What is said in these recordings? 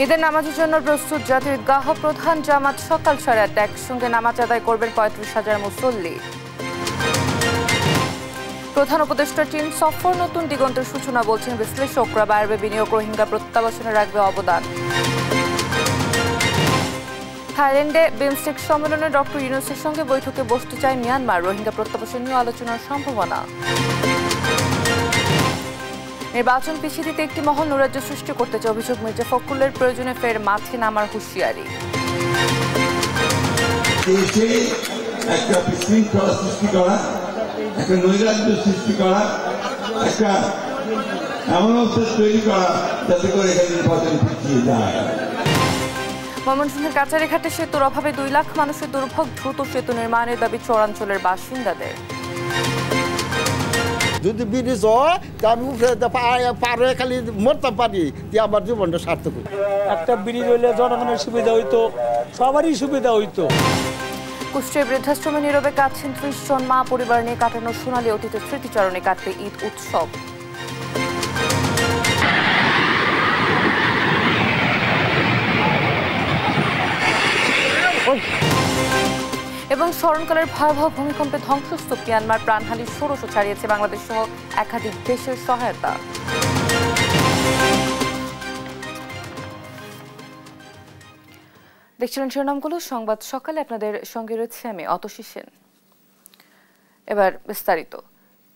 ঈদের নামাজের জন্য প্রস্তুত জাতীয় ঈদগাহ। প্রধান জামাত সকাল 8:30 একসঙ্গে নামাজ আদায় করবেন 35,000 মুসল্লি। প্রধান উপদেষ্টা চীন সফর নতুন দিগন্তের সূচনা বলছেন বিশ্লেষকরা। বাড়বে বিনিয়োগ, রোহিঙ্গা প্রত্যাবাসনে রাখবে অবদান। থাইল্যান্ডে বিমস্টেক সম্মেলনে ডক্টর ইউনূসের সঙ্গে বৈঠকে বসতে চায় মিয়ানমার। রোহিঙ্গা প্রত্যাবাসন নিয়ে আলোচনার সম্ভাবনা। নির্বাচন পিছিয়ে দিতে একটি মহল নৈরাজ্য সৃষ্টি করতে চায় অভিযোগ। মির্জা ফখরুলের প্রয়োজনে ফের মাঠে নামার হুঁশিয়ারি। একটা বিশৃঙ্খলা সৃষ্টি করা, একটা নৈরাজ্য সৃষ্টি করা, একটা এমন অবস্থা তৈরি করা যাতে করে এখানে নির্বাচন পিছিয়ে যায়। ময়মনসিংহের কাছারিঘাটে সেতুর অভাবে 2 লাখ মানুষের দুর্ভোগ। দ্রুত সেতু নির্মাণের দাবি চরাঞ্চলের বাসিন্দাদের। যদি ব্রিজ হয় তা আমি পার হয়ে খালি মরতাম পারি, আমার জীবনটা সার্থক। একটা ব্রিজ হইলে জনগণের সুবিধা হইতো, সবারই সুবিধা হইতো। কুষ্টিয়ার বৃদ্ধাশ্রমে নীরবে কাটছেন 30 জন মা। পরিবার নিয়ে কাটানো সোনালী অতীতের স্মৃতিচারণে কাটবে ঈদ উৎসব। এবং স্মরণকালের ভয়াবহ ভূমিকম্পে ধ্বংসস্তূপ। মিয়ানমার প্রাণহানির ষোড়শ ছাড়িয়েছে বাংলাদেশ সহ একাধিক দেশের সহায়তা। দেখছিলেন শিরোনামগুলো। সংবাদ সকালে আপনাদের সঙ্গে রয়েছে আমি অতসী সেন। এবার বিস্তারিত।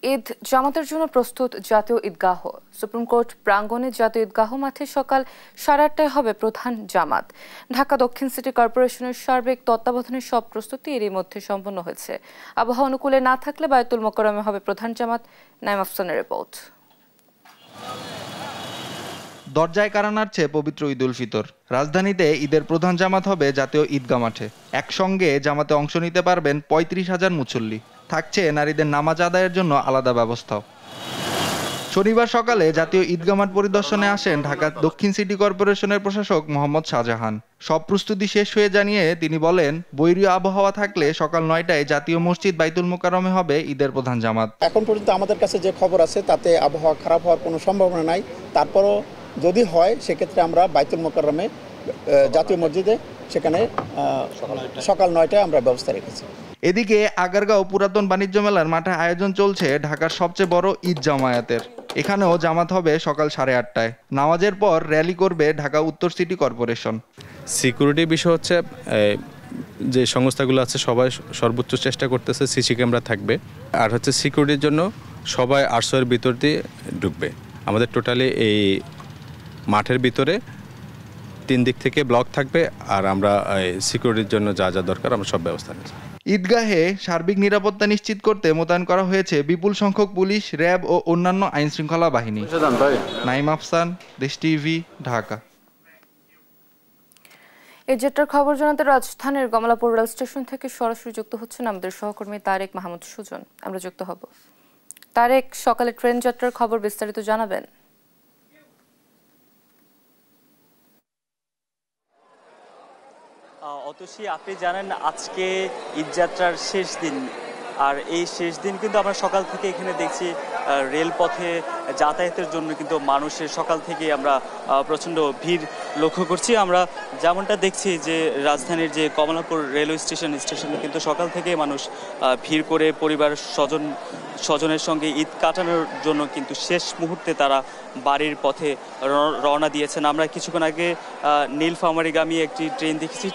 ঈদ জামাতের জন্য প্রস্তুত জাতীয় ঈদগাহ। সুপ্রিম কোর্ট প্রাঙ্গণে জাতীয় ঈদগাহ মাঠে সকাল 8:30টায় হবে প্রধান জামাত। ঢাকা দক্ষিণ সিটি কর্পোরেশনের সার্বিক তত্ত্বাবধানে সব প্রস্তুতি এরই মধ্যে সম্পন্ন হয়েছে। আবহাওয়া অনুকূলে না থাকলে বায়তুল মোকাররমে হবে প্রধান জামাত। নাইম আফসানের রিপোর্ট। দরজায় কারা নাড়ছে পবিত্র ঈদ উল ফিতর। রাজধানীতে ঈদের প্রধান জামাত হবে জাতীয় ঈদগাহ মাঠে। একসঙ্গে জামাতে অংশ নিতে পারবেন 35,000 মুসল্লি। থাকছে নারীদের নামাজ আদায়ের জন্য আলাদা ব্যবস্থাও। শনিবার সকালে জাতীয় ঈদগাহ মাঠ পরিদর্শনে আসেন ঢাকা দক্ষিণ সিটি কর্পোরেশনের প্রশাসক মোহাম্মদ শাহজাহান। সব প্রস্তুতি শেষ হয়ে জানিয়ে তিনি বলেন, বৈরী আবহাওয়া থাকলে সকাল 9টায় জাতীয় মসজিদ বাইতুল মোকাররমে হবে ঈদের প্রধান জামাত। এখন পর্যন্ত আমাদের কাছে যে খবর আছে তাতে আবহাওয়া খারাপ হওয়ার কোনো সম্ভাবনা নাই। তারপরও যদি হয় সেক্ষেত্রে আমরা বাইতুল মোকাররমে জাতীয় মসজিদে সেখানে সকাল 9টায় আমরা ব্যবস্থা রেখেছি। এদিকে আগারগাঁও পুরাতন বাণিজ্য মেলার মাঠে আয়োজন চলছে ঢাকার সবচেয়ে বড় ঈদ জামায়াতের। এখানেও জামাত হবে সকাল 8:30টায়। নামাজের পর র্যালি করবে ঢাকা উত্তর সিটি কর্পোরেশন। সিকিউরিটির বিষয় হচ্ছে যে সংস্থাগুলো আছে সবাই সর্বোচ্চ চেষ্টা করতেছে, সিসি ক্যামেরা থাকবে। আর হচ্ছে সিকিউরিটির জন্য সবাই 800-এর ভিতর দিয়ে ঢুকবে। আমাদের টোটালি এই মাঠের ভিতরে 3 দিক থেকে ব্লক থাকবে। আর আমরা সিকিউরিটির জন্য যা যা দরকার আমরা সব ব্যবস্থা নিয়েছি। ঈদগাহে সার্বিক নিরাপত্তা নিশ্চিত করতে মোতায়েন করা হয়েছে বিপুল সংখ্যক পুলিশ, র্যাব ও অন্যান্য আইন শৃঙ্খলা বাহিনী। নাইম আফসান, দেশ টিভি, ঢাকা। এই যেটার খবর জানাতে রাজধানীর কমলাপুর রেল স্টেশন থেকে সরাসরি যুক্ত হচ্ছেন আমাদের সহকর্মী তারেক মাহমুদ সুজন। আমরা যুক্ত হব। তারেক, সকালে ট্রেন যাত্রার খবর বিস্তারিত জানাবেন। অতসী, আপনি জানেন আজকে ঈদযাত্রার শেষ দিন। আর এই শেষ দিন কিন্তু আমরা সকাল থেকে এখানে দেখছি রেলপথে যাতায়াতের জন্য কিন্তু মানুষের সকাল থেকে আমরা প্রচণ্ড ভিড় লক্ষ্য করছি। আমরা যেমনটা দেখছি যে রাজধানীর যে কমলাপুর রেলওয়ে স্টেশনে কিন্তু সকাল থেকে মানুষ ভিড় করে পরিবার স্বজনের সঙ্গে ঈদ কাটানোর জন্য কিন্তু শেষ মুহূর্তে তারা বাড়ির পথে রওনা দিয়েছেন। আমরা কিছুক্ষণ আগে নীলফামারীগামী একটি ট্রেন দেখেছি।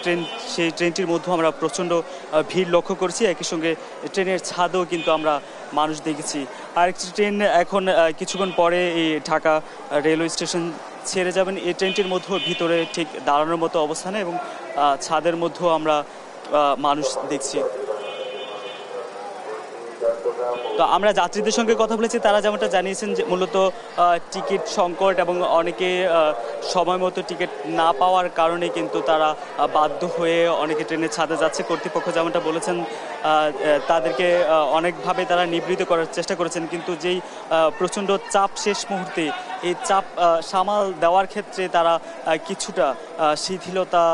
সেই ট্রেনটির মধ্যেও আমরা প্রচণ্ড ভিড় লক্ষ্য করছি। একই সঙ্গে ট্রেনের ছাদেও কিন্তু আমরা মানুষ দেখেছি। আরেকটি ট্রেন এখন কিছুক্ষণ পরে এই ঢাকা রেলওয়ে স্টেশন ছেড়ে যাবেন। এই ট্রেনটির মধ্যেও ভিতরে ঠিক দাঁড়ানোর মতো অবস্থানে এবং ছাদের মধ্যেও আমরা মানুষ দেখছি। তো আমরা যাত্রীদের সঙ্গে কথা বলেছি, তারা যেমনটা জানিয়েছেন যে মূলত টিকিট সংকট এবং অনেকে সময় মতো টিকিট না পাওয়ার কারণে কিন্তু তারা বাধ্য হয়ে অনেকে ট্রেনের ছাদে যাচ্ছে। কর্তৃপক্ষ যেমনটা বলেছেন তাদেরকে অনেকভাবে তারা নিবৃত করার চেষ্টা করেছেন, কিন্তু যেই প্রচণ্ড চাপ শেষ মুহূর্তে এই চাপ সামাল দেওয়ার ক্ষেত্রে তারা কিছুটা শিথিলতা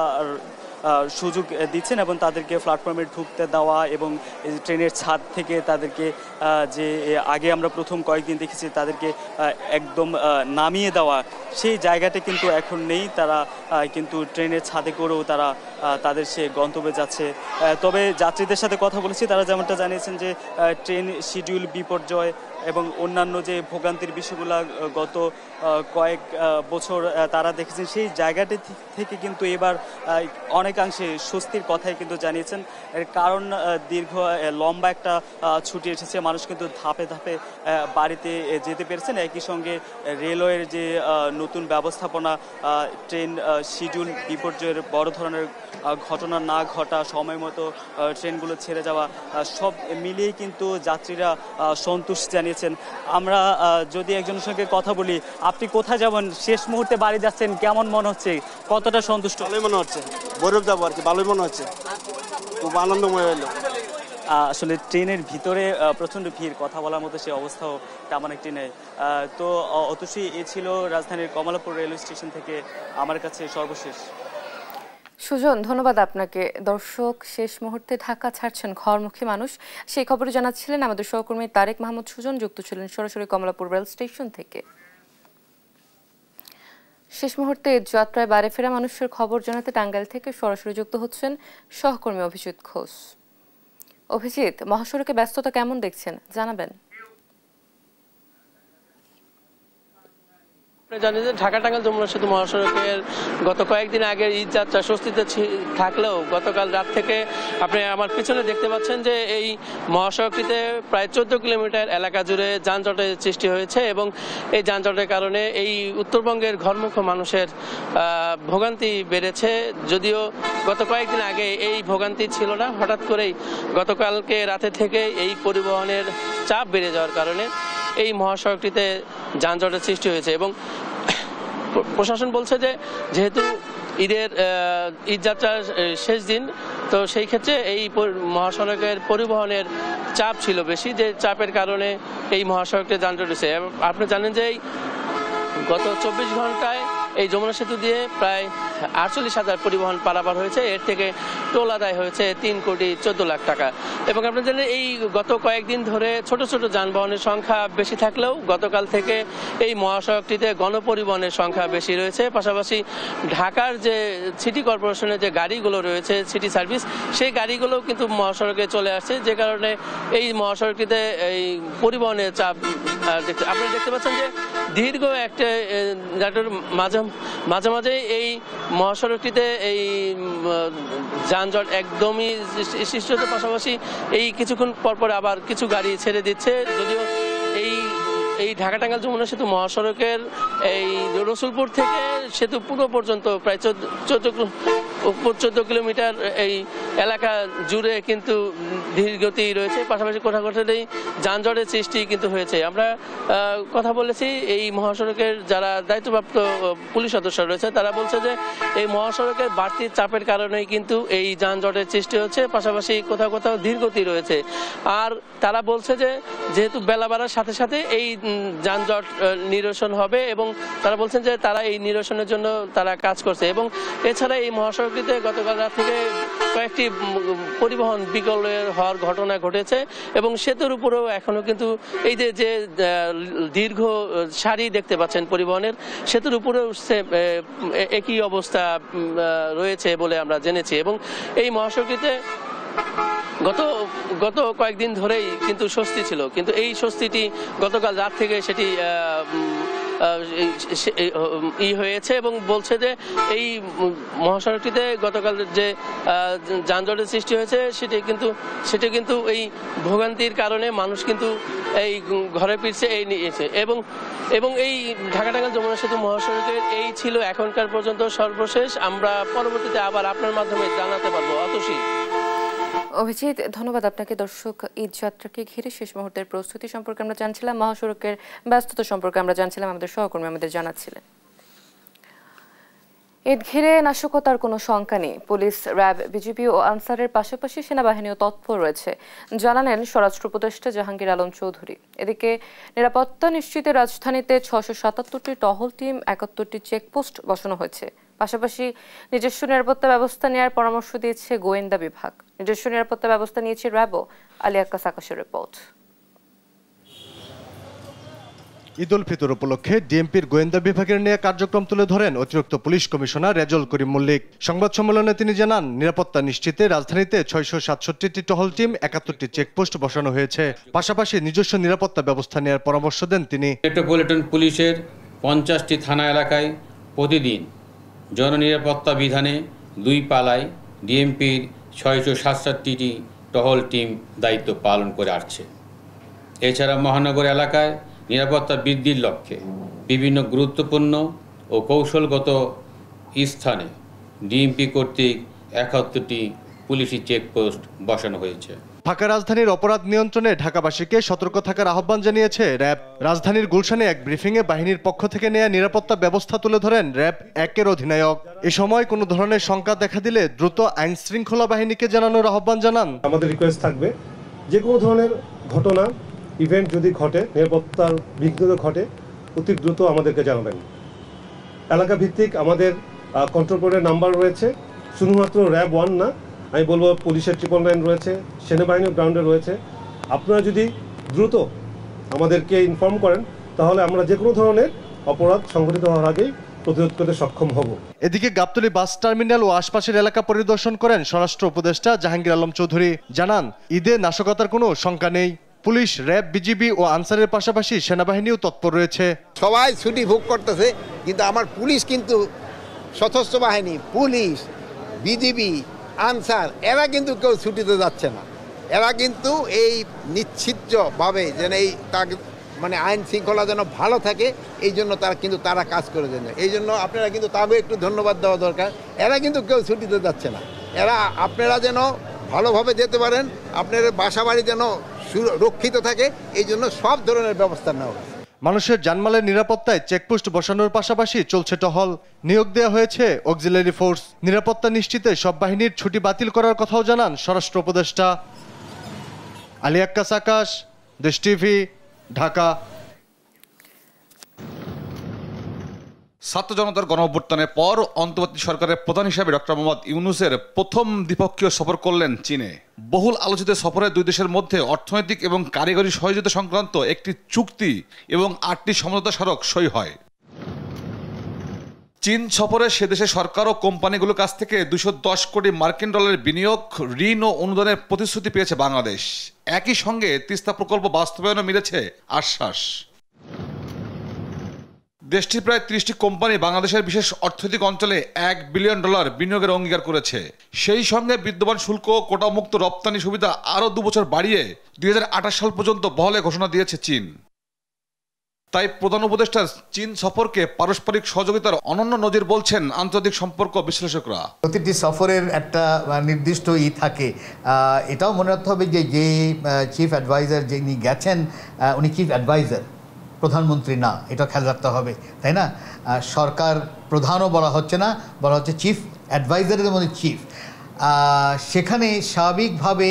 সুযোগ দিচ্ছেন এবং তাদেরকে প্ল্যাটফর্মে ঢুকতে দেওয়া এবং ট্রেনের ছাদ থেকে তাদেরকে যে আগে আমরা প্রথম কয়েকদিন দেখেছি তাদেরকে একদম নামিয়ে দেওয়া, সেই জায়গাটা কিন্তু এখন নেই। তারা কিন্তু ট্রেনের ছাদে করেও তারা তাদের সে গন্তব্যে যাচ্ছে। তবে যাত্রীদের সাথে কথা বলেছি, তারা যেমনটা জানিয়েছেন যে ট্রেন শিডিউল বিপর্যয় এবং অন্যান্য যে ভোগান্তির বিষয়গুলো গত কয়েক বছর তারা দেখেছেন, সেই জায়গাটি থেকে কিন্তু এবার অনেকাংশে স্বস্তির কথাই কিন্তু জানিয়েছেন। এর কারণ দীর্ঘ লম্বা একটা ছুটি এসেছে, মানুষ কিন্তু ধাপে ধাপে বাড়িতে যেতে পেরেছেন। একই সঙ্গে রেলওয়ের যে নতুন ব্যবস্থাপনা, ট্রেন শিডিউল বিপর্যয়ের বড় ধরনের ঘটনা না ঘটা, সময় মতো ট্রেনগুলো ছেড়ে যাওয়া, সব মিলিয়ে কিন্তু যাত্রীরা সন্তুষ্ট জানিয়েছেন। আমরা যদি একজনের সঙ্গে কথা বলি, আপনি কোথায় যাবেন, শেষ মুহূর্তে বাড়ি যাচ্ছেন, কেমন মনে হচ্ছে, কতটা সন্তুষ্ট? ভালোই মনে হচ্ছে, বৈরব যাবো আর কি, ভালোই মনে হচ্ছে, খুব আনন্দময় হলো। আসলে ট্রেনের ভিতরে প্রচণ্ড ভিড়, কথা বলার মতো সে অবস্থাও তেমন একটি নেই। তো অতসী, এ ছিল রাজধানীর কমলাপুর রেলওয়ে স্টেশন থেকে আমার কাছে সর্বশেষ। সুজন, ধন্যবাদ আপনাকে। দর্শক, শেষ মুহূর্তে ঢাকা ছাড়ছেন ঘরমুখী মানুষ, সেই খবরে জানাচ্ছিলেন আমাদের সহকর্মী তারেক মাহমুদ সুজন, যুক্ত ছিলেন সরাসরি কমলাপুর রেল স্টেশন থেকে। শেষ মুহূর্তে যাত্রায় বাড়ি ফেরা মানুষের খবর জানাতে টাঙ্গাইল থেকে সরাসরি যুক্ত হচ্ছেন সহকর্মী অভিজিৎ ঘোষ। অভিজিৎ, মহাসড়কে ব্যস্ততা কেমন দেখছেন, জানাবেন। জানি যে ঢাকা টাঙ্গাইল যমুনা সেতু মহাসড়কের গত কয়েকদিন আগের ঈদ যাত্রা স্বস্তিতে থাকলেও গতকাল রাত থেকে আপনি আমার পিছনে দেখতে পাচ্ছেন যে এই মহাসড়কটিতে প্রায় 14 কিলোমিটার এলাকা জুড়ে যানজটের সৃষ্টি হয়েছে এবং এই যানজটের কারণে এই উত্তরবঙ্গের ঘরমুখী মানুষের ভোগান্তি বেড়েছে। যদিও গত কয়েকদিন আগে এই ভোগান্তি ছিল না, হঠাৎ করেই গতকালকে রাতে থেকে এই পরিবহনের চাপ বেড়ে যাওয়ার কারণে এই মহাসড়কটিতে যানজটের সৃষ্টি হয়েছে এবং প্রশাসন বলছে যে যেহেতু ঈদ যাত্রার শেষ দিন, তো সেই ক্ষেত্রে এই মহাসড়কের পরিবহনের চাপ ছিল বেশি, যে চাপের কারণে এই মহাসড়কে যানজট হয়েছে। আপনি জানেন যে গত 24 ঘন্টায় এই যমুনা সেতু দিয়ে প্রায় 48,000 পরিবহন পারাপার হয়েছে। এর থেকে টোল আদায় হয়েছে 3,14,00,000 টাকা। এবং আপনারা জানেন এই গত কয়েকদিন ধরে ছোট ছোট যানবাহনের সংখ্যা বেশি থাকলেও গতকাল থেকে এই মহাসড়কটিতে গণপরিবহনের সংখ্যা বেশি রয়েছে। পাশাপাশি ঢাকার যে সিটি কর্পোরেশনের যে গাড়িগুলো রয়েছে, সিটি সার্ভিস, সেই গাড়িগুলোও কিন্তু মহাসড়কে চলে আসছে, যে কারণে এই মহাসড়কটিতে এই পরিবহনের চাপ আপনারা দেখতে পাচ্ছেন যে দীর্ঘ একটা মাঝে মাঝে এই মহাসড়কটিতে এই যানজট একদমই সৃষ্টি হতে, পাশাপাশি এই কিছুক্ষণ পরপর আবার কিছু গাড়ি ছেড়ে দিচ্ছে। যদিও এই ঢাকা টাঙ্গাইল যমুনা সেতু মহাসড়কের এই রসুলপুর থেকে সেতু পুরো পর্যন্ত প্রায় 14 কিলোমিটার এই এলাকা জুড়ে কিন্তু ধীরগতি রয়েছে, পাশাপাশি কোথাও কোথাও যানজটের সৃষ্টি কিন্তু হয়েছে। আমরা কথা বলেছি এই মহাসড়কের যারা দায়িত্বপ্রাপ্ত পুলিশ সদস্য রয়েছে, তারা বলছে যে এই মহাসড়কের বাড়তি চাপের কারণেই কিন্তু এই যানজটের সৃষ্টি হচ্ছে, পাশাপাশি কোথাও কোথাও ধীরগতি রয়েছে। আর তারা বলছে যে যেহেতু বেলা বাড়ার সাথে সাথে এই যানজট নিরসন হবে এবং তারা বলছেন যে তারা এই নিরসনের জন্য তারা কাজ করছে। এবং এছাড়া এই মহাসড়কটিতে গতকাল রাত থেকে কয়েকটি পরিবহন বিকল হওয়ার ঘটনা ঘটেছে এবং সেতুর উপরেও এখনো কিন্তু এই যে দীর্ঘ সারি দেখতে পাচ্ছেন পরিবহনের, সেতুর উপরেও একই অবস্থা রয়েছে বলে আমরা জেনেছি। এবং এই মহাসড়কটিতে গত কয়েকদিন ধরেই কিন্তু স্বস্তি ছিল, কিন্তু এই স্বস্তিটি গতকাল রাত থেকে সেটি হয়েছে এবং বলছে যে এই মহাসড়কটিতে গতকাল যে যানজটের সৃষ্টি হয়েছে সেটি কিন্তু এই ভোগান্তির কারণে মানুষ কিন্তু এই ঘরে ফিরছে এই নিয়েছে। এবং এই ঢাকা টাঙ্গাইল যমুনা সেতু মহাসড়কের এই ছিল এখনকার পর্যন্ত সর্বশেষ। আমরা পরবর্তীতে আবার আপনার মাধ্যমে জানাতে পারবো। অতসী। অভিজিৎ, ধন্যবাদ আপনাকে। দর্শক, ঈদ যাত্রাকে ঘিরে শেষ মুহূর্তের প্রস্তুতি সম্পর্কে আমরা জানছিলাম, মহাসড়কের ব্যস্ততা সম্পর্কে আমরা জানছিলাম, আমাদের সহকর্মী আমাদের জানাচ্ছিলেন। ঈদ ঘিরে নাশকতার কোনো শঙ্কা নেই। পুলিশ, র্যাব, বিজিবি ও আনসারের পাশাপাশি সেনাবাহিনীও তৎপর রয়েছে, জানালেন স্বরাষ্ট্র উপদেষ্টা জাহাঙ্গীর আলম চৌধুরী। এদিকে নিরাপত্তা নিশ্চিতে রাজধানীতে 677টি টহল টিম, 71টি চেকপোস্ট বসানো হয়েছে। পাশাপাশি নিজস্ব নিরাপত্তা ব্যবস্থা নেওয়ার পরামর্শ দিয়েছে গোয়েন্দা বিভাগ। নিজস্ব নিরাপত্তা ব্যবস্থা নিয়েছে র্যাবও। আলী আক্কাস আকাশের রিপোর্ট। ঈদ উল ফিতর উপলক্ষে ডিএমপির গোয়েন্দা বিভাগের নিয়ে কার্যক্রম তুলে ধরেন অতিরিক্ত পুলিশ কমিশনার রেজল করিম মল্লিক। সংবাদ সম্মেলনে তিনি জানান, নিরাপত্তা নিশ্চিতে রাজধানীতে 667টি টহল টিম, 71টি চেকপোস্ট বসানো হয়েছে। পাশাপাশি নিজস্ব নিরাপত্তা ব্যবস্থা নেওয়ার পরামর্শ দেন তিনি। মেট্রোপলিটন পুলিশের 50টি থানা এলাকায় প্রতিদিন জননিরাপত্তা বিধানে 2 পালায় ডিএমপির 667টি টহল টিম দায়িত্ব পালন করে আসছে। এছাড়া মহানগর এলাকায় নিরাপত্তা বৃদ্ধির লক্ষ্যে বিভিন্ন গুরুত্বপূর্ণ ও কৌশলগত স্থানে ডিএমপি কর্তৃক 71টি পুলিশি চেকপোস্ট বসানো হয়েছে। ফাঁকা রাজধানীর অপরাধ নিয়ন্ত্রণে ঢাকাবাসীকে সতর্ক থাকার আহ্বান জানিয়েছে র্যাব। রাজধানীর গুলশানে এক ব্রিফিংয়ে বাহিনীর পক্ষ থেকে নেয়া নিরাপত্তা ব্যবস্থা তুলে ধরেন র্যাব 1-এর অধিনায়ক। এ সময় কোনো ধরনের শঙ্কা দেখা দিলে দ্রুত আইন শৃঙ্খলা বাহিনীকে জানানোর আহ্বান জানান। আমাদের রিকোয়েস্ট থাকবে, যে কোনো ধরনের ঘটনা ইভেন্ট যদি ঘটে, নিরাপত্তার বিঘ্ন ঘটে, অতি দ্রুত আমাদেরকে জানাবেন। এলাকা ভিত্তিক আমাদের কন্ট্রোল বোর্ডের নাম্বার রয়েছে, শুধুমাত্র র্যাব 1 না, আমি বলবো পুলিশের 999 রয়েছে, সেনাবাহিনীর গ্রাউন্ডে রয়েছে। আপনারা যদি দ্রুত আমাদেরকে ইনফর্ম করেন, তাহলে আমরা যে কোনো ধরনের অপরাধ সংঘটিত হওয়ার আগেই প্রতিরোধ করতে সক্ষম হব। এদিকে গাবতলী বাস টার্মিনাল ও আশপাশের এলাকা পরিদর্শন করেন স্বরাষ্ট্র উপদেষ্টা জাহাঙ্গীর আলম চৌধুরী। জানান, ঈদে নাশকতার কোনো শঙ্কা নেই। পুলিশ, র্যাব, বিজিবি ও আনসারের পাশাপাশি সেনাবাহিনীও তৎপর রয়েছে। সবাই ছুটি ভোগ করতেছে, কিন্তু আমার পুলিশ কিন্তু সশস্ত্র বাহিনী, পুলিশ, বিজিবি, আনসার, এরা কিন্তু কেউ ছুটিতে যাচ্ছে না। এরা কিন্তু এই নিশ্চিতভাবে যেন এই মানে আইন শৃঙ্খলা যেন ভালো থাকে, এই জন্য তারা কাজ করে দেন। এই জন্য আপনারা কিন্তু তাকে একটু ধন্যবাদ দেওয়া দরকার। এরা কিন্তু কেউ ছুটিতে যাচ্ছে না। এরা আপনারা যেন ভালোভাবে যেতে পারেন, আপনার বাসা বাড়ি যেন সুরক্ষিত থাকে, এই জন্য সব ধরনের ব্যবস্থা নেওয়া হবে। মানুষের জানমালের নিরাপত্তায় চেকপোস্ট বসানোর পাশাপাশি চলছে টহল। নিয়োগ দেওয়া হয়েছে অক্সিলারি ফোর্স। নিরাপত্তা নিশ্চিতে সব বাহিনীর ছুটি বাতিল করার কথাও জানান স্বরাষ্ট্র উপদেষ্টা। আলী আক্কাস আকাশ, দেশ টিভি, ঢাকা। ছাত্র জনতার গণঅভ্যুত্থানের পর অন্তর্বর্তী সরকারের প্রধান হিসেবে ডক্টর মোহাম্মদ ইউনূসের প্রথম দ্বিপক্ষীয় সফর করলেন চীনে। বহুল আলোচিত সফরে দুই দেশের মধ্যে অর্থনৈতিক এবং কারিগরি সহযোগিতা সংক্রান্ত একটি চুক্তি এবং 8টি সমঝোতা স্মারক সই হয়। চীন সফরে সে দেশের সরকার ও কোম্পানিগুলোর কাছ থেকে 210 কোটি মার্কিন ডলারের বিনিয়োগ, ঋণ ও অনুদানের প্রতিশ্রুতি পেয়েছে বাংলাদেশ। একই সঙ্গে তিস্তা প্রকল্প বাস্তবায়নে মিলেছে আশ্বাস। দেশটির প্রায় 30টি কোম্পানি বাংলাদেশের বিশেষ অর্থনৈতিক অঞ্চলে $1 বিলিয়ন বিনিয়োগের অঙ্গীকার করেছে। সেই সঙ্গে বিদ্যমান শুল্ক ও কোটামুক্ত রপ্তানি সুবিধা আরও 2 বছর বাড়িয়ে 2028 সাল পর্যন্ত বহালের ঘোষণা দিয়েছে চীন। তাই প্রধান উপদেষ্টার চীন সফরকে পারস্পরিক সহযোগিতার অনন্য নজির বলছেন আন্তর্জাতিক সম্পর্ক বিশ্লেষকরা। প্রতিটি সফরের একটা নির্দিষ্ট থাকে, এটাও মনে রাখতে হবে যে চিফ অ্যাডভাইজার যিনি গেছেন, উনি চিফ অ্যাডভাইজার, প্রধানমন্ত্রী না, এটা খেয়াল রাখতে হবে, তাই না? সরকার প্রধানও বলা হচ্ছে না, বলা হচ্ছে চিফ অ্যাডভাইজারের মধ্যে চিফ। সেখানে স্বাভাবিকভাবে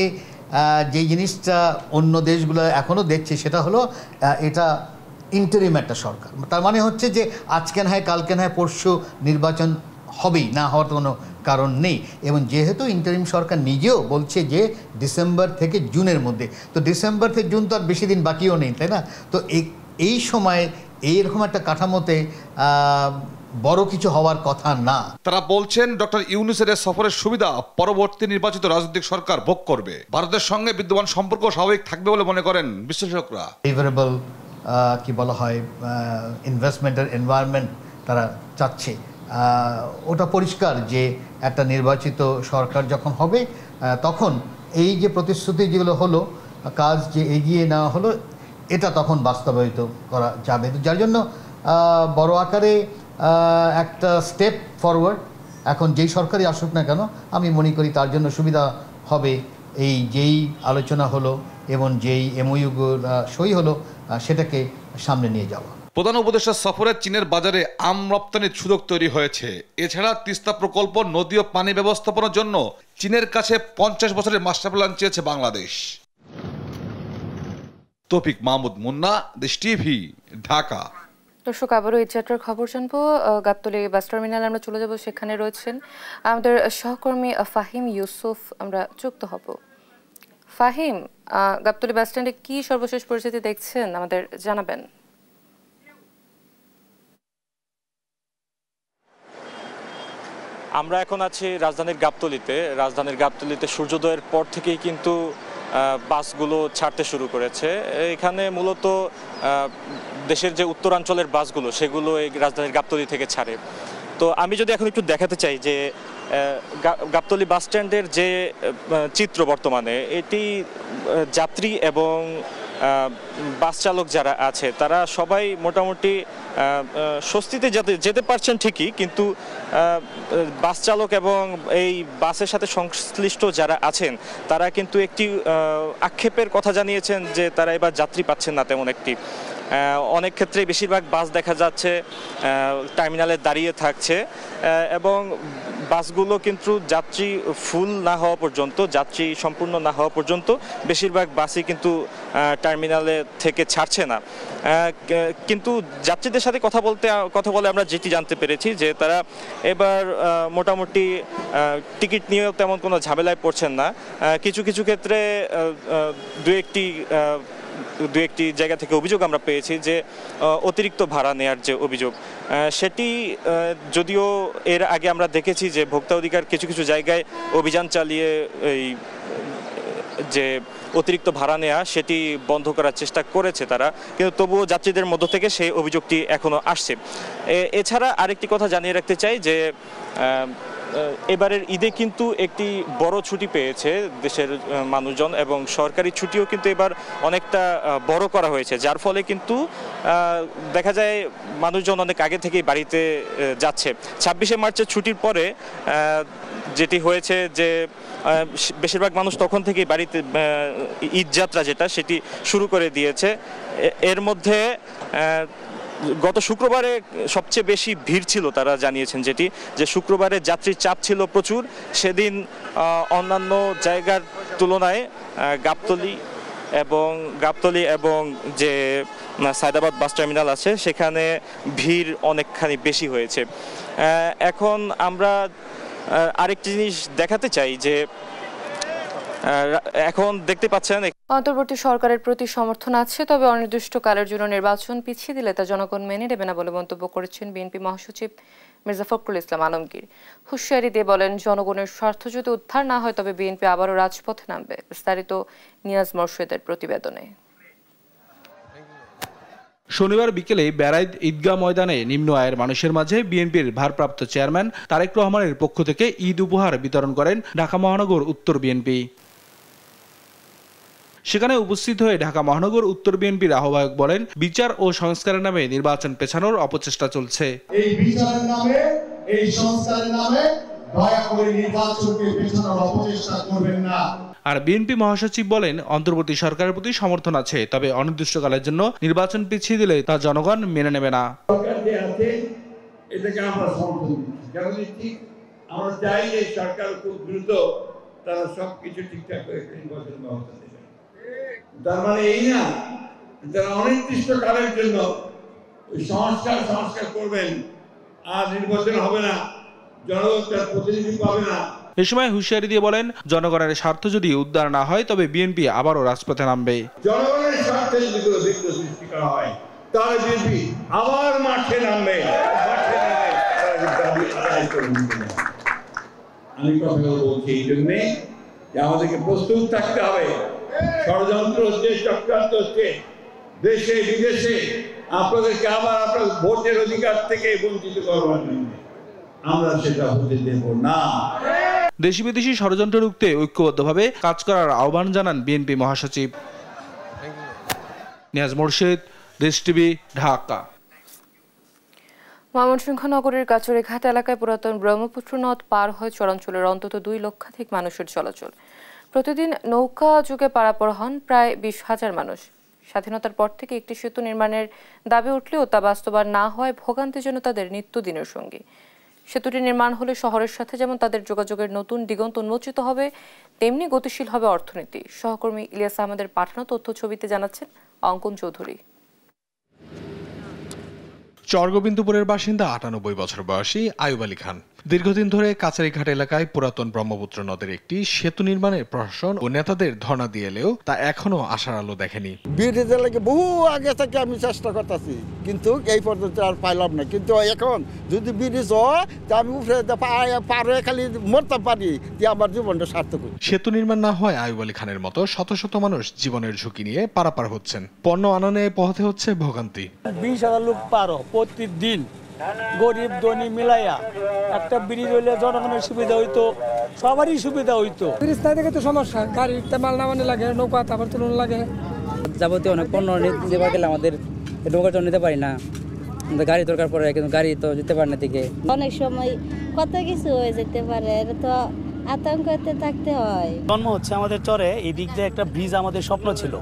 যে জিনিসটা অন্য দেশগুলো এখনও দেখছে, সেটা হলো এটা ইন্টারিম একটা সরকার। তার মানে হচ্ছে যে আজকে না হয় কালকে না হয় পরশু নির্বাচন হবেই, না হওয়ার কোনো কারণ নেই। এবং যেহেতু ইন্টারিম সরকার নিজেও বলছে যে ডিসেম্বর থেকে জুনের মধ্যে, তো ডিসেম্বর থেকে জুন তো আর বেশি দিন বাকিও নেই, তাই না? তো এই সময় এইরকম একটা কাঠামোতে বড় কিছু হওয়ার কথা না। তারা বলছেন ডক্টর ইউনূসের সফরের সুবিধা পরবর্তী নির্বাচিত রাজনৈতিক সরকার ভোগ করবে। ভারতের সঙ্গে বিদ্যমান সম্পর্ক স্বাভাবিক থাকবে বলে মনে করেন বিশ্লেষকরা। ফেভারেবল কি বলা হয়, ইনভেস্টমেন্টের এনভায়রনমেন্ট তারা চাচ্ছে। ওটা পরিষ্কার যে একটা নির্বাচিত সরকার যখন হবে, তখন এই যে প্রতিশ্রুতি যেগুলো হলো, কাজ যে এগিয়ে নেওয়া হলো, এটা তখন বাস্তবায়িত করা যাবে। যার জন্য বড় আকারে একটা স্টেপ ফরওয়ার্ড এখন যেই সরকারই আসুক না কেন, আমি মনে করি তার জন্য সুবিধা হবে এই যেই আলোচনা হলো এবং যেই এমওইউ সই হলো, সেটাকে সামনে নিয়ে যাওয়া। প্রধান উপদেষ্টা সফরে চীনের বাজারে আম রপ্তানির সুযোগ তৈরি হয়েছে। এছাড়া তিস্তা প্রকল্প, নদী ও পানি ব্যবস্থাপনার জন্য চীনের কাছে 50 বছরের মাস্টার প্ল্যান চেয়েছে বাংলাদেশ। তৌফিক মাহমুদ মুন্না, দেশ টিভি, ঢাকা। দর্শক, আবারও এই যাত্রার খবর জানবো। গাবতলী বাস টার্মিনালে আমরা চলে যাব, সেখানে রয়েছেন আমাদের সহকর্মী ফাহিম ইউসুফ। আমরা যুক্ত হব। ফাহিম, গাবতলী বাস স্ট্যান্ডে কি সর্বশেষ পরিস্থিতি দেখছেন আমাদের জানাবেন। আমরা এখন আছি রাজধানীর গাবতলীতে সূর্যোদয়ের পর থেকেই কিন্তু বাসগুলো ছাড়তে শুরু করেছে। এখানে মূলত দেশের যে উত্তরাঞ্চলের বাসগুলো সেগুলো এই রাজধানীর গাবতলী থেকে ছাড়ে। তো আমি যদি এখন একটু দেখাতে চাই যে গাবতলী বাস স্ট্যান্ডের যে চিত্র বর্তমানে, এটি যাত্রী এবং বাস চালক যারা আছে তারা সবাই মোটামুটি স্বস্তিতে যেতে পারছেন ঠিকই, কিন্তু বাস চালক এবং এই বাসের সাথে সংশ্লিষ্ট যারা আছেন তারা কিন্তু একটি আক্ষেপের কথা জানিয়েছেন যে তারা এবার যাত্রী পাচ্ছেন না তেমন একটি। অনেক ক্ষেত্রে বেশিরভাগ বাস দেখা যাচ্ছে টার্মিনালে দাঁড়িয়ে থাকছে এবং বাসগুলো কিন্তু যাত্রী ফুল না হওয়া পর্যন্ত, যাত্রী সম্পূর্ণ না হওয়া পর্যন্ত বেশিরভাগ বাসই কিন্তু টার্মিনালে থেকে ছাড়ছে না। কিন্তু যাত্রীদের সাথে কথা বলে আমরা যেটি জানতে পেরেছি যে তারা এবার মোটামুটি টিকিট নিয়েও তেমন কোনো ঝামেলায় পড়ছেন না। কিছু কিছু ক্ষেত্রে দু একটি জায়গা থেকে অভিযোগ আমরা পেয়েছি যে অতিরিক্ত ভাড়া নেয়ার যে অভিযোগ, সেটি যদিও এর আগে আমরা দেখেছি যে ভোক্তা অধিকার কিছু কিছু জায়গায় অভিযান চালিয়ে এই যে অতিরিক্ত ভাড়া নেওয়া সেটি বন্ধ করার চেষ্টা করেছে তারা, কিন্তু তবুও যাত্রীদের মধ্য থেকে সেই অভিযোগটি এখনো আসছে। এছাড়া আরেকটি কথা জানিয়ে রাখতে চাই যে এবারের ঈদে কিন্তু একটি বড় ছুটি পেয়েছে দেশের মানুষজন এবং সরকারি ছুটিও কিন্তু এবার অনেকটা বড় করা হয়েছে, যার ফলে কিন্তু দেখা যায় মানুষজন অনেক আগে থেকেই বাড়িতে যাচ্ছে। 26শে মার্চের ছুটির পরে যেটি হয়েছে যে বেশিরভাগ মানুষ তখন থেকেই বাড়িতে ঈদ যাত্রা যেটা সেটি শুরু করে দিয়েছে। এর মধ্যে গত শুক্রবারে সবচেয়ে বেশি ভিড় ছিল, তারা জানিয়েছেন যেটি যে শুক্রবারে যাত্রীর চাপ ছিল প্রচুর। সেদিন অন্যান্য জায়গার তুলনায় গাবতলী এবং যে সায়দাবাদ বাস টার্মিনাল আছে সেখানে ভিড় অনেকখানি বেশি হয়েছে। এখন আমরা আরেকটি জিনিস দেখাতে চাই যে এখন দেখতে পাচ্ছেন অন্তর্বর্তী সরকারের প্রতি সমর্থন আছে, তবে অনির্দিষ্টকালের জন্য নির্বাচন পিছিয়ে দিলে তা জনগণ মেনে নেবে না বলে মন্তব্য করেছেন বিএনপি মহাসচিব মির্জা ফখরুল ইসলাম আলমগীর। হুঁশিয়ারি দিয়ে বলেন, জনগণের স্বার্থ যদি উদ্ধার না হয় তবে বিএনপি আবারও রাজপথে নামবে। বিস্তারিত নিয়াজ মোর্শেদের প্রতিবেদনে। শনিবার বিকেলে বেড়াইদ ঈদগাহ ময়দানে নিম্ন আয়ের মানুষের মাঝে বিএনপির ভারপ্রাপ্ত চেয়ারম্যান তারেক রহমানের পক্ষ থেকে ঈদ উপহার বিতরণ করেন ঢাকা মহানগর উত্তর বিএনপি। সেখানে উপস্থিত হয়ে ঢাকা মহানগর উত্তর বিএনপির আহ্বায়ক বলেন, বিচার ও সংস্কারের নামে নির্বাচন পেছানোর অপচেষ্টা চলছে। এই বিচারের নামে, এই সংস্কারের নামে দয়া করে নির্বাচনকে পেছানোর অপচেষ্টা করবেন না। আর বিএনপি মহাসচিব বলেন, অন্তর্বর্তী সরকারের প্রতি সমর্থন আছে, তবে অনির্দিষ্টকালের জন্য নির্বাচন পিছিয়ে দিলে তা জনগণ মেনে নেবে না। সরকার যে আছে এটাকে আমরা সমর্থন দিচ্ছি, কারণ ঠিক আমরা চাই যে সরকার খুব দ্রুত তারা সবকিছু ঠিকঠাক করে নির্বাচন ব্যবস্থা দেবে। তার মানে এই না যারা অনির্দিষ্টকালের জন্য সংস্কার করবেন আর নির্বাচন হবে না, জনগণ তার প্রতিনিধি পাবে না। এ সময় হুঁশিয়ারি দিয়ে বলেন, জনগণের স্বার্থ যদি উদ্ধার না হয় তবে বিএনপি আবারও রাজপথে নামবে। জনগণের স্বার্থে যদি কোনো বিঘ্ন সৃষ্টি করা হয় তাহলে বিএনপি আবার মাঠে নামবে। আমি কথা বলছি এই জন্যে যে আমাদেরকে প্রস্তুত থাকতে হবে। ষড়যন্ত্র হচ্ছে, চক্রান্ত হচ্ছে দেশে বিদেশে, আপনাদেরকে আবার আপনার ভোটের অধিকার থেকে বঞ্চিত করবার জন্য আমরা সেটা হতে দেব না। দেশি বিদেশি ষড়যন্ত্র রুখতে ঐক্যবদ্ধভাবে কাজ করার আহ্বান জানান বিএনপি মহাসচিব। নিয়াজ মোর্শেদ, দেশ টিভি, ঢাকা। ময়মনসিংহ নগরের কাচুরিঘাট এলাকায় পুরাতন ব্রহ্মপুত্র নদ পার হয়ে চরাঞ্চলের অন্তত 2 লক্ষাধিক মানুষের চলাচল। প্রতিদিন নৌকা যুগে পারাপার হন প্রায় 20,000 মানুষ। স্বাধীনতার পর থেকে একটি সেতু নির্মাণের দাবি উঠলেও তা বাস্তবায়ন না হওয়ায় ভোগান্তির জন্য তাদের নিত্যদিনের সঙ্গী। সেতুটি নির্মাণ হলে শহরের সাথে যেমন তাদের যোগাযোগের নতুন দিগন্ত উন্মোচিত হবে, তেমনি গতিশীল হবে অর্থনীতি। সহকর্মী ইলিয়াস আহমেদের পাঠানো তথ্য ছবিতে জানাচ্ছেন অঙ্কন চৌধুরী। চরগোবিন্দপুরের বাসিন্দা ৯৮ বছর বয়সী আয়ুব আলী খান দীর্ঘদিন ধরে কাছারিঘাট এলাকায় পুরাতন ব্রহ্মপুত্র নদের একটি সেতু নির্মাণের প্রশাসন ও নেতাদের ধর্ণা দিয়ে এলেও তা এখনো আশার আলো দেখেনি। ব্রিজের লাগে বহু আগে থেকে আমি চেষ্টা করতেছি, কিন্তু এই পর্যন্ত আর পাইলাম না। কিন্তু এখন যদি ব্রিজ হয় তা আমি উপরে পারে খালি মরতে পারি, আমার জীবনটা সার্থক। সেতু নির্মাণ না হয় আয়ুব আলী খানের মতো শত শত মানুষ জীবনের ঝুঁকি নিয়ে পারাপার হচ্ছেন। পণ্য আননে পথে হচ্ছে ভোগান্তি। 20,000 লোক পারো প্রতিদিন, গরিব ধনী মিলাইয়া একটা ব্রিজ হইলে জনগণের সুবিধা হইতো, সবারই সুবিধা হইতো। ব্রিজ না দেখে তো সমস্যা, গাড়িতে মাল নামানো লাগে, নৌকা তারপর তুলন লাগে। যাবতীয় অনেক পণ্য নিতে গেলে আমাদের নৌকার জন্য নিতে পারি না, আমাদের গাড়ি দরকার পড়ে, কিন্তু গাড়ি তো যেতে পারে না দিকে। অনেক সময় কত কিছু হয়ে যেতে পারে, তো আতঙ্কতে থাকতে হয়। জন্ম হচ্ছে আমাদের চরে, এই দিক দিয়ে একটা ব্রিজ আমাদের স্বপ্ন ছিল।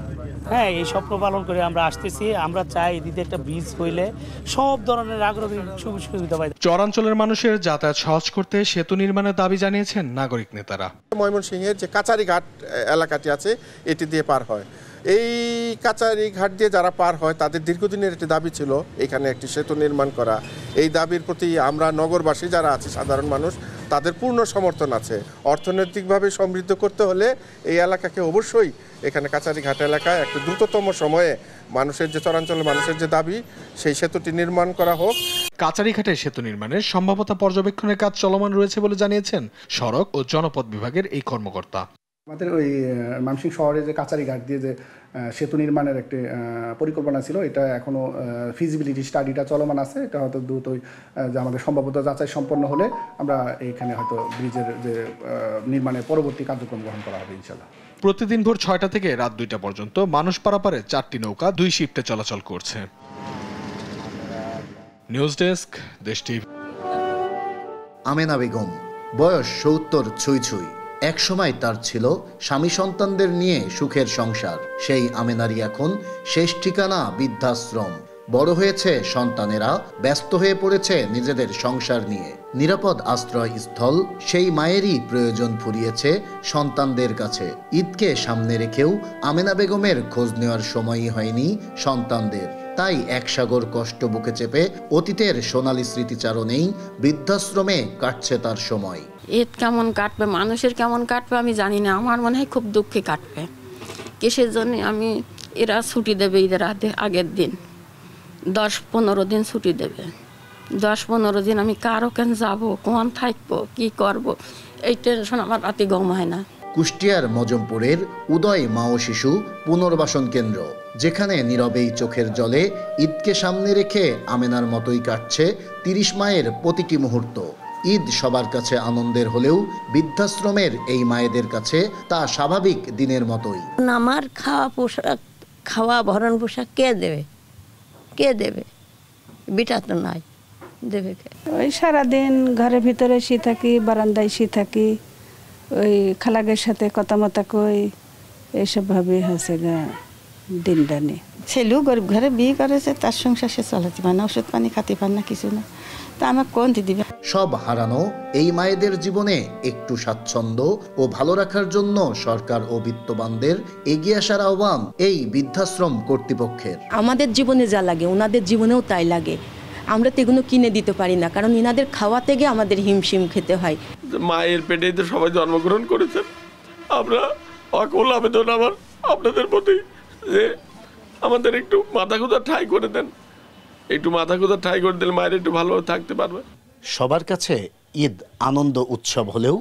হ্যাঁ, এই স্বপ্ন পালন করে আমরা আসতেছি। আমরা চাই এদিকে একটা ব্রিজ হইলে সব ধরনের আগ্রহী সুবিধা পাই। চরাঞ্চলের মানুষের যাতায়াত সহজ করতে সেতু নির্মাণের দাবি জানিয়েছেন নাগরিক নেতারা। ময়মনসিংহের যে কাচারিঘাট এলাকাটি আছে এটি দিয়ে পার হয়। এই কাচারিঘাট দিয়ে যারা পার হয় তাদের দীর্ঘদিনের একটি দাবি ছিল এখানে একটি সেতু নির্মাণ করা। এই দাবির প্রতি আমরা নগরবাসী যারা আছে, সাধারণ মানুষ, তাদের পূর্ণ সমর্থন আছে। অর্থনৈতিকভাবে সমৃদ্ধ করতে হলে এই এলাকাকে অবশ্যই, এখানে কাচারিঘাট এলাকায় একটা দ্রুততম সময়ে মানুষের যে চরাঞ্চলের মানুষের যে দাবি, সেই সেতুটি নির্মাণ করা হোক। কাচারিঘাটে সেতু নির্মাণের সম্ভাব্যতা পর্যবেক্ষণের কাজ চলমান রয়েছে বলে জানিয়েছেন সড়ক ও জনপথ বিভাগের এই কর্মকর্তা। আমাদের ওই ময়মনসিংহ শহরে যে কাচারিঘাট দিয়ে যে সেতু নির্মাণের একটি পরিকল্পনা ছিল, এটা এখনও ফিজিবিলিটি স্টাডিটা চলমান আছে। এটা হয়তো দ্রুতই যে আমাদের সম্ভাব্যতা যাচাই সম্পন্ন হলে আমরা এইখানে হয়তো ব্রিজের যে নির্মাণের পরবর্তী কার্যক্রম গ্রহণ করা হবে ইনশাআল্লাহ। প্রতিদিন ভোর 6টা থেকে রাত 2টা পর্যন্ত মানুষ পারাপারে 4টি নৌকা 2 শিফটে চলাচল করছে। নিউজ ডেস্ক, দেশ টিভি। আমেনা বেগম, বয়স 70 ছুঁই ছুঁই। এক সময় তার ছিল স্বামী সন্তানদের নিয়ে সুখের সংসার। সেই আমেনারই এখন শেষ ঠিকানা বৃদ্ধাশ্রম। বড় হয়েছে সন্তানেরা, ব্যস্ত হয়ে পড়েছে নিজেদের সংসার নিয়ে। নিরাপদ আশ্রয়স্থল সেই মায়েরই প্রয়োজন ফুরিয়েছে সন্তানদের কাছে। ঈদকে সামনে রেখেও আমেনা বেগমের খোঁজ নেওয়ার সময়ই হয়নি সন্তানদের। তাই একসাগর কষ্ট বুকে চেপে অতীতের সোনালী স্মৃতিচারণেই বৃদ্ধাশ্রমে কাটছে তার সময়। ঈদ কেমন কাটবে, মানুষের কেমন কাটবে আমি জানি না। আমার মনে হয় খুব দুঃখে কাটবে। কিসের জন্য আমি, এরা ছুটি দেবে ঈদের আগের দিন, 10-15 দিন ছুটি দেবে। 10-15 দিন আমি কারো কেন যাবো, কোন থাকবো, কি করব, এই টেনশন আমার রাতে ঘুম হয় না। কুষ্টিয়ার মজমপুরের উদয় মা ও শিশু পুনর্বাসন কেন্দ্র, যেখানে নীরবেই চোখের জলে ঈদকে সামনে রেখে আমেনার মতোই কাটছে 30 মায়ের প্রতিটি মুহূর্ত। ঈদ সবার কাছে আনন্দের হলেও বৃদ্ধাশ্রমের এই মায়েদের কাছে তা স্বাভাবিক দিনের মতোই। আমার খাওয়া ভরণ পোশাক কে দেবে, কে দেবে? বিটা তো নাই, দেবে কে? ওই সারাদিন ঘরের ভিতরে শুয়ে থাকি, বারান্দায় শুয়ে থাকি, ওই খালাগের সাথে কথা মতা কই, এইসব ভাবে হচ্ছে গা দিনটা নেই। ছেলেও গরিব ঘরে বিয়ে করেছে, তার সংসার সে চালাতে পারে না, ওষুধ পানি খেতে পারে না, কিছু না। তা আমার কোন দিবে? সব হারানো এই মায়েদের জীবনে একটু স্বাচ্ছন্দ্য ও ভালো রাখার জন্য সরকার ও বিত্তবানদের এগিয়ে আসার আহ্বান এই বৃদ্ধাশ্রম কর্তৃপক্ষের। আমাদের জীবনে যা লাগে ওনাদের জীবনেও তাই লাগে। আমরা তো এগুলো কিনে দিতে পারি না, কারণ ইনাদের খাওয়াতে গিয়ে আমাদের হিমশিম খেতে হয়। মায়ের পেটেই তো সবাই জন্মগ্রহণ করেছেন। আমরা অকল আবেদন আমার আপনাদের প্রতি যে আমাদের একটু মাথা গোঁজা ঠাই করে দেন, একটু মাথা গোঁজা ঠাই করে দিলে মায়ের একটু ভালোভাবে থাকতে পারবে। সবার কাছে ঈদ আনন্দ উৎসব হলেও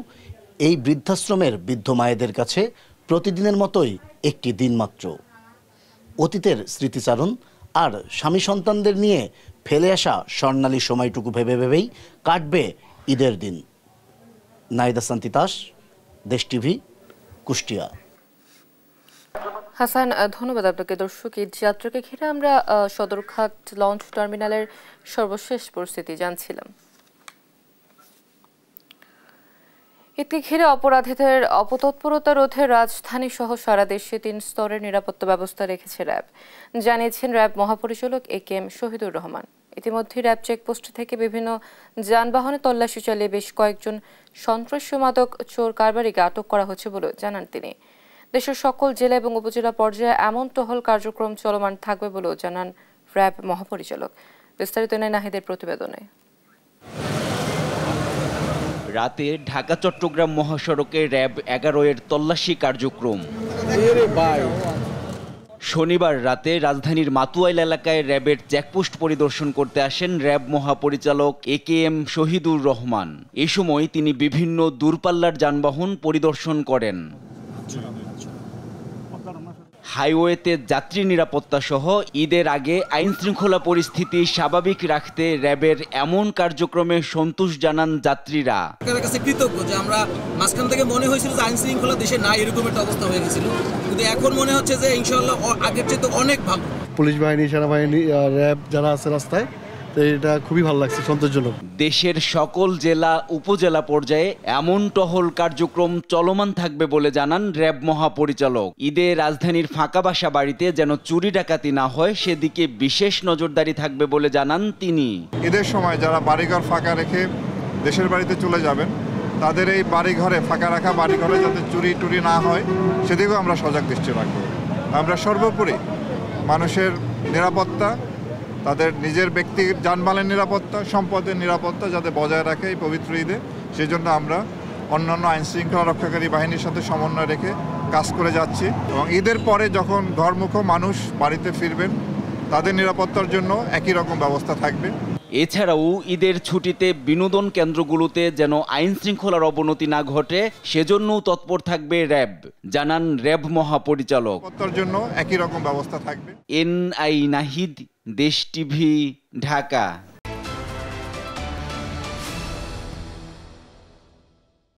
এই বৃদ্ধাশ্রমের বৃদ্ধ মায়েদের কাছে প্রতিদিনের মতোই একটি দিন মাত্র। অতীতের স্মৃতিচারণ আর স্বামী সন্তানদের নিয়ে ফেলে আসা স্বর্ণালী সময়টুকু ভেবে ভেবেই কাটবে ঈদের দিন। নাইদা সান্তিতাস, দেশ টিভি, কুষ্টিয়া। হাসান, ধন্যবাদ আপনাকে। দর্শক, ঈদ যাত্রাকে ঘিরে আমরা সদরঘাট লঞ্চ টার্মিনালের সর্বশেষ পরিস্থিতি জানছিলাম। ঈদকে ঘিরে অপরাধীদের অপতৎপরতা রোধে রাজধানী সহ সারা দেশে 3 স্তরের নিরাপত্তা ব্যবস্থা রেখেছে র্যাব, জানিয়েছেন র্যাব মহাপরিচালক AK শহীদুর রহমান। ইতিমধ্যে র্যাব চেকপোস্ট থেকে বিভিন্ন যানবাহনে তল্লাশি চালিয়ে বেশ কয়েকজন সন্ত্রাসী মাদক চোর কারবারিকে আটক করা হচ্ছে বলে জানান তিনি। দেশের সকল জেলা এবং উপজেলা পর্যায়ে এমন টহল কার্যক্রম চলমান থাকবে বলেও জানান র্যাব মহাপরিচালক। বিস্তারিত নেই নাহিদের প্রতিবেদনে। রাতে ঢাকা চট্টগ্রাম মহাসড়কে র্যাব 11 এর তল্লাশি কার্যক্রম। শনিবার রাতে রাজধানীর মাতুয়াইল এলাকায় র্যাবের চেকপোস্ট পরিদর্শন করতে আসেন র্যাব মহাপরিচালক AKM শহীদুর রহমান। এ সময় তিনি বিভিন্ন দূরপাল্লার যানবাহন পরিদর্শন করেন। হাইওয়েতে যাত্রী নিরাপত্তা সহ ঈদের আগে আইন শৃঙ্খলা পরিস্থিতি স্বাভাবিক রাখতে র্যাবের এমন কার্যক্রমে সন্তোষ জানান যাত্রীরা। কাছে কৃতজ্ঞ যে আমরা মাঝখান থেকে মনে হয়েছিল যে আইন শৃঙ্খলা দেশে না, এরকম একটা অবস্থা হয়ে গেছিল, কিন্তু এখন মনে হচ্ছে যে ইনশাআল্লাহ আগের চেয়ে তো অনেক ভালো। পুলিশ বাহিনী, সেনাবাহিনী, র্যাব যারা আছে রাস্তায়, তো এটা খুবই ভালো লাগছে, সন্তোষজনক। দেশের সকল জেলা উপজেলা পর্যায়ে এমন টহল কার্যক্রম চলমান থাকবে বলে জানান র্যাব মহাপরিচালক। ঈদে রাজধানীর ফাঁকা বাসা বাড়িতে যেন চুরি ডাকাতি না হয় সেদিকে বিশেষ নজরদারি থাকবে বলে জানান তিনি। ঈদের সময় যারা বাড়িঘর ফাঁকা রেখে দেশের বাড়িতে চলে যাবেন, তাদের এই বাড়িঘরে ফাঁকা রাখা বাড়িঘরে যাতে চুরি টুরি না হয় সেদিকেও আমরা সজাগ দৃষ্টি রাখব। আমরা সর্বোপরি মানুষের নিরাপত্তা, তাদের নিজের ব্যক্তির যানবাহনের নিরাপত্তা, সম্পদের নিরাপত্তা যাতে বজায় রাখে এই পবিত্র ঈদে, সেজন্য আমরা অন্যান্য আইন শৃঙ্খলা রক্ষাকারী বাহিনীর সাথে সমন্বয় রেখে কাজ করে যাচ্ছি। এবং ঈদের পরে যখন ঘরমুখ মানুষ বাড়িতে ফিরবেন, তাদের নিরাপত্তার জন্য একই রকম ব্যবস্থা থাকবে। এছাড়াও ঈদের ছুটিতে বিনোদন কেন্দ্রগুলোতে যেন আইন শৃঙ্খলার অবনতি না ঘটে সেজন্যও তৎপর থাকবে র্যাব, জানান র্যাব মহাপরিচালক। নিরাপত্তার জন্য একই রকম ব্যবস্থা থাকবে। NI নাহিদ, দেশ টিভি, ঢাকা।